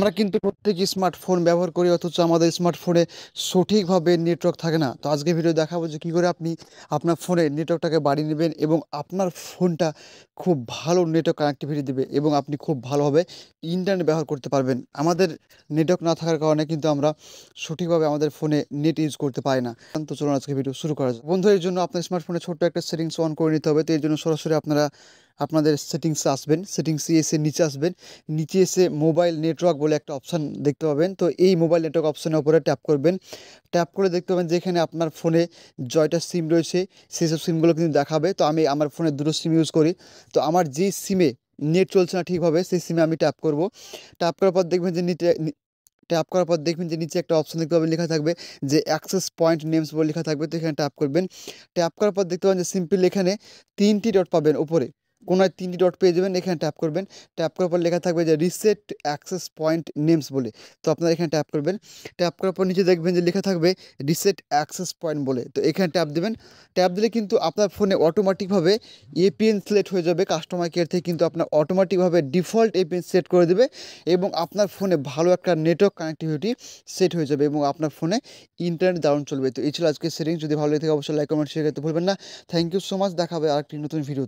আমরা কিন্তু প্রত্যেকই স্মার্টফোন ব্যবহার করি, অথচ আমাদের স্মার্টফোনে সঠিকভাবে নেটওয়ার্ক থাকে না। তো আজকে ভিডিও দেখাবো যে কী করে আপনি আপনার ফোনে নেটওয়ার্কটাকে বাড়িয়ে নেবেন এবং আপনার ফোনটা খুব ভালো নেটওয়ার্ক কানেক্টিভিটি দেবে এবং আপনি খুব ভালোভাবে ইন্টারনেট ব্যবহার করতে পারবেন। আমাদের নেটওয়ার্ক না থাকার কারণে কিন্তু আমরা সঠিকভাবে আমাদের ফোনে নেট ইউজ করতে পারি না। তো চলুন আজকে ভিডিও শুরু করা যাক। বন্ধু, এর জন্য আপনার স্মার্টফোনে ছোট্ট একটা সেটিংস অন করে নিতে হবে। তো এর জন্য সরাসরি আপনারা আপনাদের সেটিংসে আসবেন, সেটিংসে এসে নিচে আসবেন, নিচে এসে মোবাইল নেটওয়ার্ক বলে একটা অপশান দেখতে পাবেন। তো এই মোবাইল নেটওয়ার্ক অপশানের উপরে ট্যাপ করবেন। ট্যাপ করে দেখতে পাবেন যে এখানে আপনার ফোনে জয়টা সিম রয়েছে সেই সব সিমগুলো কিন্তু দেখাবে। তো আমি আমার ফোনে দুটো সিম ইউজ করি। তো আমার যেই সিমে নেট চলছে না ঠিকভাবে সেই সিমে আমি ট্যাপ করব। ট্যাপ করার পর দেখবেন যে ট্যাপ করার পর দেখবেন যে নিচে একটা অপশন দেখতে পাবেন, লেখা থাকবে যে অ্যাক্সেস পয়েন্ট নেমস বলে লেখা থাকবে। তো এখানে ট্যাপ করবেন। ট্যাপ করার পর দেখতে পাবেন যে সিম্পল এখানে 3টি ডট পাবেন উপরে, কোনায় 3টি ডট পেয়ে যাবেন। এখানে ট্যাপ করবেন। ট্যাপ করার পর লেখা থাকবে যে রিসেট অ্যাক্সেস পয়েন্ট নেমস বলে। তো আপনারা এখানে ট্যাপ করবেন। ট্যাপ করার পর নিচে দেখবেন যে লেখা থাকবে রিসেট অ্যাক্সেস পয়েন্ট বলে। তো এখানে ট্যাপ দেবেন। ট্যাপ দিলে কিন্তু আপনার ফোনে অটোমেটিকভাবে এপিএন সিলেক্ট হয়ে যাবে। কাস্টমার কেয়ার থেকে কিন্তু আপনার অটোমেটিকভাবে ডিফল্ট এপিএন সেট করে দেবে এবং আপনার ফোনে ভালো একটা নেটওয়ার্ক কানেক্টিভিটি সেট হয়ে যাবে এবং আপনার ফোনে ইন্টারনেট দারুণ চলবে। তো এই ছিল আজকের সেটিংস। যদি ভালো লেগে থাকে অবশ্যই লাইক কমেন্ট শেয়ার করতে ভুলবেন না। Thank you so much. দেখা হবে আরেকটি নতুন ভিডিও।